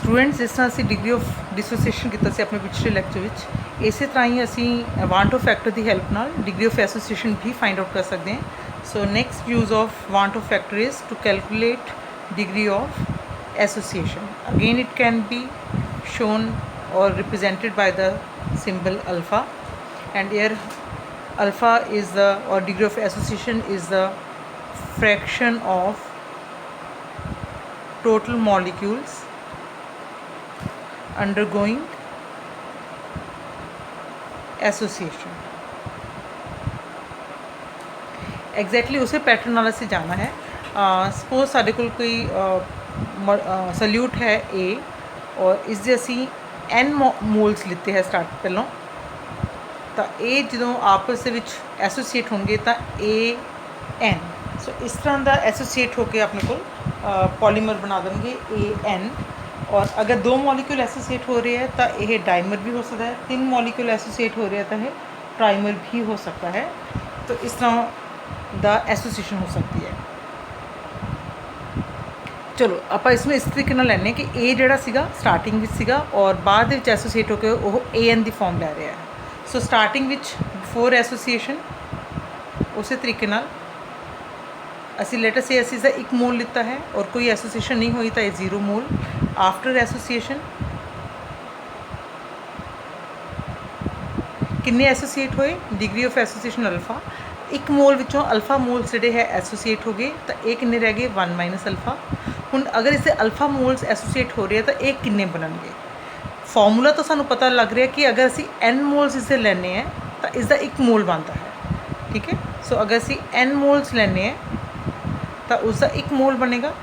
Students जिस तरह असी डिग्री ऑफ डिसोसीएशन किया सी अपने पिछले लैक्चर में, इस तरह ही असी वांट ऑफ फैक्टर की हेल्प नाल डिग्री ऑफ एसोसीएशन भी फाइंड आउट कर सकते हैं। So next use of want of factor is to calculate degree of association. Again it can be shown or represented by the symbol alpha, and here alpha is the, or degree of association is the fraction of total molecules undergoing association। Exactly उसे pattern नाल असीं जाना है। Suppose साडे कोल कोई salute है ए और इसके असी एन मोल्स लिते हैं स्टार्ट पहलों, तो ये जो आपस एसोसीएट होंगे तो ए एन, सो इस तरह का एसोसीएट होकर अपने को पॉलीमर बना देंगे ए एन। और अगर दो मॉलिक्यूल एसोसीएट हो रहे हैं तो यह डाइमर भी हो सकता है, तीन मॉलिक्यूल एसोसीएट हो रहे हैं तो यह ट्राइमर भी हो सकता है। तो इस तरह का एसोसीएशन हो सकती है। चलो आप इसमें इस तरीके ना लैने कि ए जोड़ा सीगा स्टार्टिंग विच सीगा और बाद विच एसोसीएट होकर वो ए एन की फॉर्म लै रहा है। सो स्टार्टिंग विच बिफोर एसोसीएशन उस तरीके नाल असी लेटर से असी इसका एक मोल लिता है और कोई एसोसीएशन नहीं हुई तो ये 0 मोल। आफ्टर एसोसीएशन किन्ने एसोसीएट होए, डिग्री ऑफ एसोसीएशन अल्फा। एक मोल विचों अल्फा मोल्स जोड़े है एसोसीएट हो गए तो ये किन्ने रह गए 1 माइनस अल्फा। हुण अगर इसे अल्फा मोल्स एसोसीएट हो रहे हैं तो ये किन्ने बननगे। फॉर्मूला तो सानू पता लग रहा है कि अगर असी एन मोल्स इसे लैने हैं तो इसका एक मोल बनता है, ठीक है। सो अगर असी एन मोल्स लैने हैं तो उसका एक मोल बनेगा।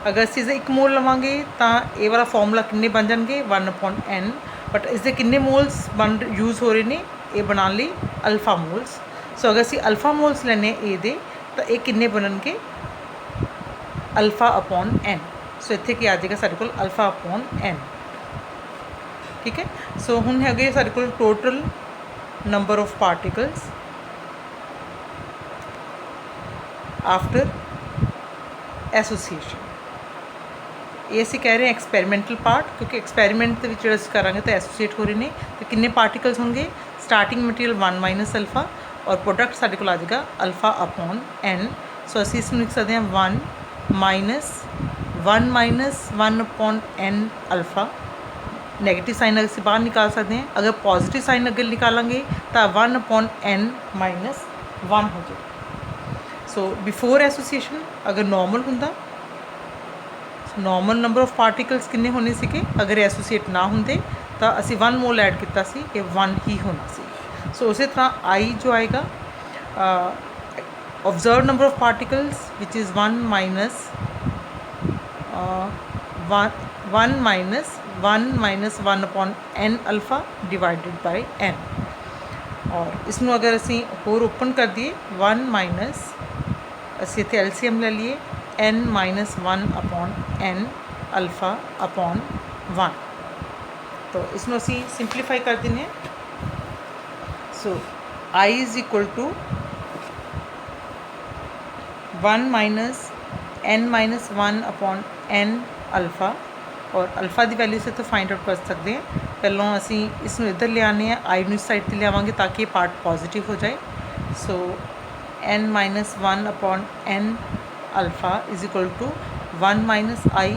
अगर असी इसे एक मोल लवांगे तो ये वाला फॉर्मूला किन्ने बन जाएंगे 1/n, बट इसके किन्ने मोल्स बन यूज़ हो रहे हैं ये बनाने लिए अल्फा मोल्स। सो अगर असी अल्फा मोल्स लैने ए दे तो ये किन्ने बननगे अल्फा अपॉन एन। सो इत्थे की आ जाएगा साडे कोल अल्फा अपॉन एन, ठीक है। सो हुण है साडे कोल total number of particles after association. ये असीं कह रहे हैं एक्सपैरीमेंटल पार्ट, क्योंकि एक्सपैरीमेंट जो करांगे तो एसोसीएट हो रहे हैं तो किन्ने पार्टिकल्स होंगे। स्टार्टिंग मटीरियल 1 माइनस अल्फा और प्रोडक्ट साडे कोल आ जाएगा अल्फा अपॉन एन। सो असीं इसमें लिख सकते हैं 1 minus 1 upon n alpha. Negative sign अगर असीं बाहर निकाल सकते हैं, अगर पॉजिटिव साइन अगर निकालेंगे तो 1 अपॉन एन माइनस 1 हो जाए। सो बिफोर एसोसीएशन अगर नॉर्मल होंदा, नॉर्मल नंबर ऑफ पार्टिकल्स किन्ने होने सीगे, अगर एसोसीएट ना होंदे तो असी 1 मोल ऐड किया सी, ये 1 ही होना सी। सो उसी तरह आई जो आएगा observe number of particles which is 1 minus 1 upon n alpha divided by n. और इसमें अगर असी होर ओपन कर दिए 1 माइनस असी इत्थे एलसीएम ले लिए n minus 1 upon n alpha upon 1। तो इसमें असी सिंपलीफाई कर देने। So i is equal to 1 minus n minus 1 upon n alpha, और अल्फा की वैल्यू से तो फाइंड आउट कर सकते हैं। पहलों असी इसमें इधर ले आने हैं, आई नू इस साइड पर ले आवांगे ताकि पार्ट पॉजिटिव हो जाए। So n minus 1 upon n alpha is equal to 1 minus I.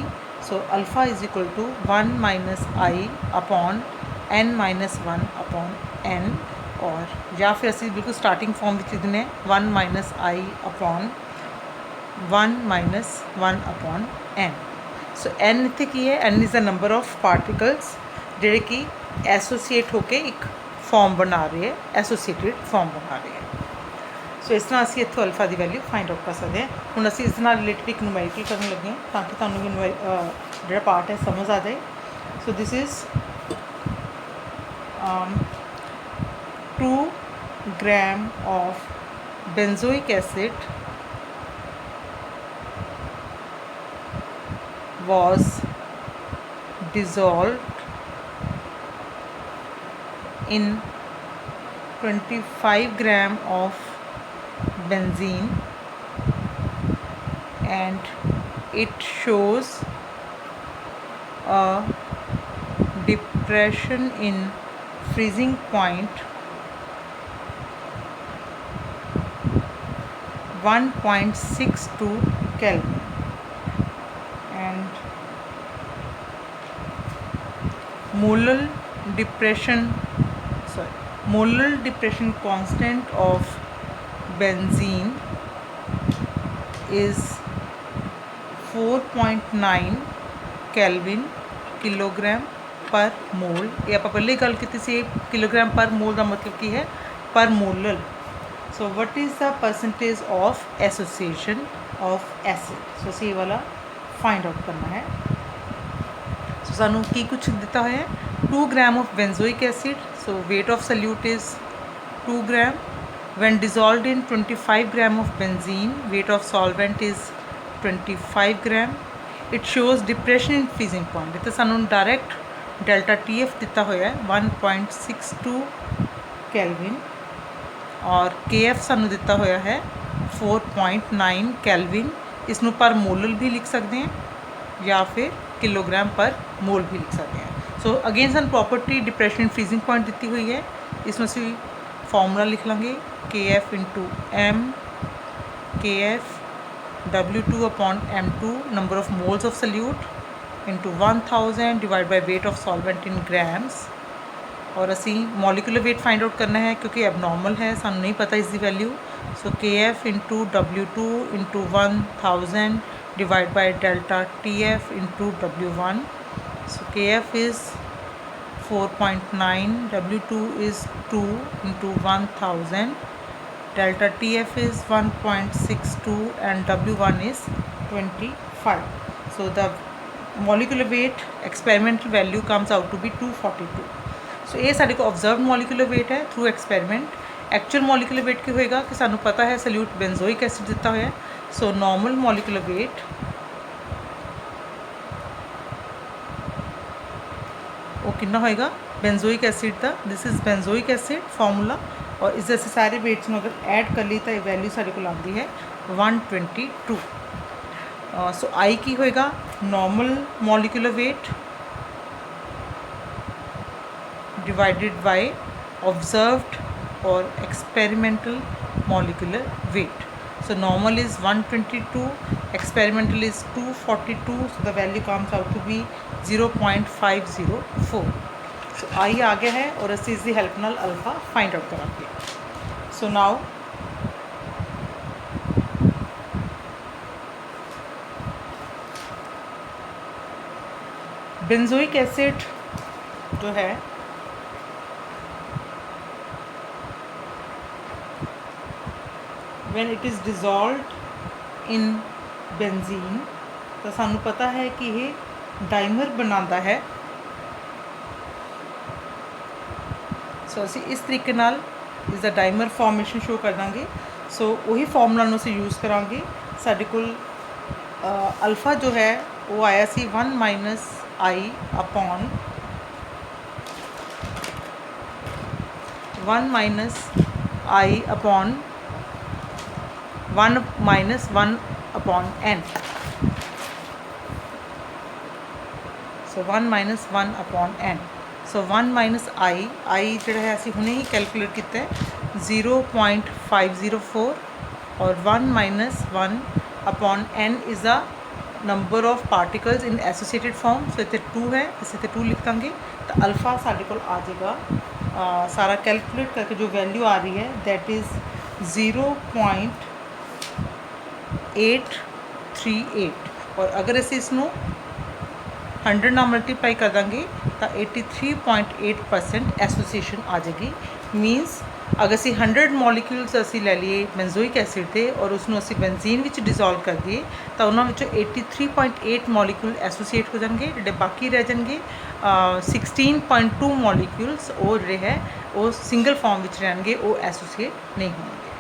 So alpha is equal to 1 minus I upon n minus 1 upon n, और या फिर असी बिल्कुल स्टार्टिंग फॉर्म में लिखने 1 minus I upon 1 minus 1 upon n. So n इत्थे की है, n is the number of particles जिहड़े कि एसोसीएट होके एक फॉर्म बना रहे हैं, एसोसीएटेड फॉर्म बना रहे हैं। सो इस तरह असी इत्थों अल्फा की वैल्यू फाइंड आउट कर सकते हैं। हुण असी इस नाल रिलेटेड एक न्यूमेरिकल करन लगे हैं ताकि तुहानूं जिहड़ा पार्ट है समझ आ जाए। So this is 2 gram of benzoic acid was dissolved in 25 gram of benzene, and it shows depression in freezing point 1.62 Kelvin and molar depression constant of benzene is 4.9 Kelvin kilogram पर मोल। ये आप पहले गल की सी kilogram पर मोल का मतलब की है पर molar. So what is the percentage of association of acid. So असी ये वाला फाइंड आउट करना है। सो सानू की कुछ दिता है 2 gram of benzoic acid. So weight of solute is 2 gram. when dissolved in 25 gram of benzene, weight of solvent is 25 gram. It shows depression in freezing point। तो सानू डायरेक्ट डेल्टा TF दिता होया है 1.62 केल्विन और KF सानू दिता होया है 4.9 केल्विन। इसनू पर मोलर भी लिख सकते हैं या फिर किलोग्राम पर मोल भी लिख सकते हैं। So again sun property depression in freezing point दी हुई है। इसमें असी फॉर्मूला लिख लेंगे KF into M KF W2 upon M2 number of moles of solute into 1000 divide by weight of solvent in grams. और असी मॉलिकुलर वेट फाइंड आउट करना है क्योंकि एबनॉर्मल है, सानू नहीं पता इसकी value. So KF into W2 into 1000 divide by delta TF into W1। So KF is 4.9, W2 is 2 into 1000, delta TF is 1.62 and W1 is 25. So the molecular weight experimental value comes out to be 242. So ये साढ़े को observed molecular weight है through experiment। actual molecular weight क्या होएगा कि सानू पता है solute benzoic acid दिता हुआ है। so normal molecular weight वो कितना होएगा बेंजोइक एसिड का। This is benzoic acid formula और इस जैसे सारे वेट्स में अगर ऐड कर ली तो वैल्यू सारे को आती है 122। सो आई की होएगा normal molecular weight divided by observed और experimental molecular weight. So normal is 122, experimental is 242। So the value comes out to be 0.504। So i आ गया है और असी इसकी हेल्प नाल अल्फा फाइंड आउट करांगे। सो नाउ बेंजोइक एसिड जो है when it is dissolved in benzene तो सानू पता है कि ये डाइमर बनाता है। सो असी इस तरीके नाल इसका डाइमर फॉर्मेशन शो कर देंगे। सो वही फॉर्मूला नूं असी यूज़ करांगे। साडे कोल अल्फा जो है वो आया सी 1 minus I upon 1 minus I upon 1 minus 1 upon n। So 1 minus 1 upon n। So 1 minus आई जोड़ा है असी हुणे ही कैलकुलेट किया है 0.504 और 1 minus 1 upon n is the number of particles in associated form. So इतने 2 है, इस 2 लिख देंगे तो अल्फा साढ़े को आ जाएगा। सारा कैलकुलेट करके जो वैल्यू आ रही है दैट इज़ 0.838 और अगर असी इसनों 100 नाल मल्टीप्लाई कर देंगे तो 83.8% एसोसीएशन आ जाएगी। मीनस अगर असी 100 मॉलिक्यूल्स असी ले लिए बेंजोइक एसिड के और उसनों असी बेंजीन विच डिजोल्व कर दिए तो उन्होंने 83.8 मॉलिक्यूल एसोसीएट हो जाएंगे। जोड़े बाकी रह जाएंगे 16.2 मॉलिक्यूल्स वो जोड़े है वो सिंगल फॉर्म विच रहेंगे वो एसोसीएट नहीं होंगे।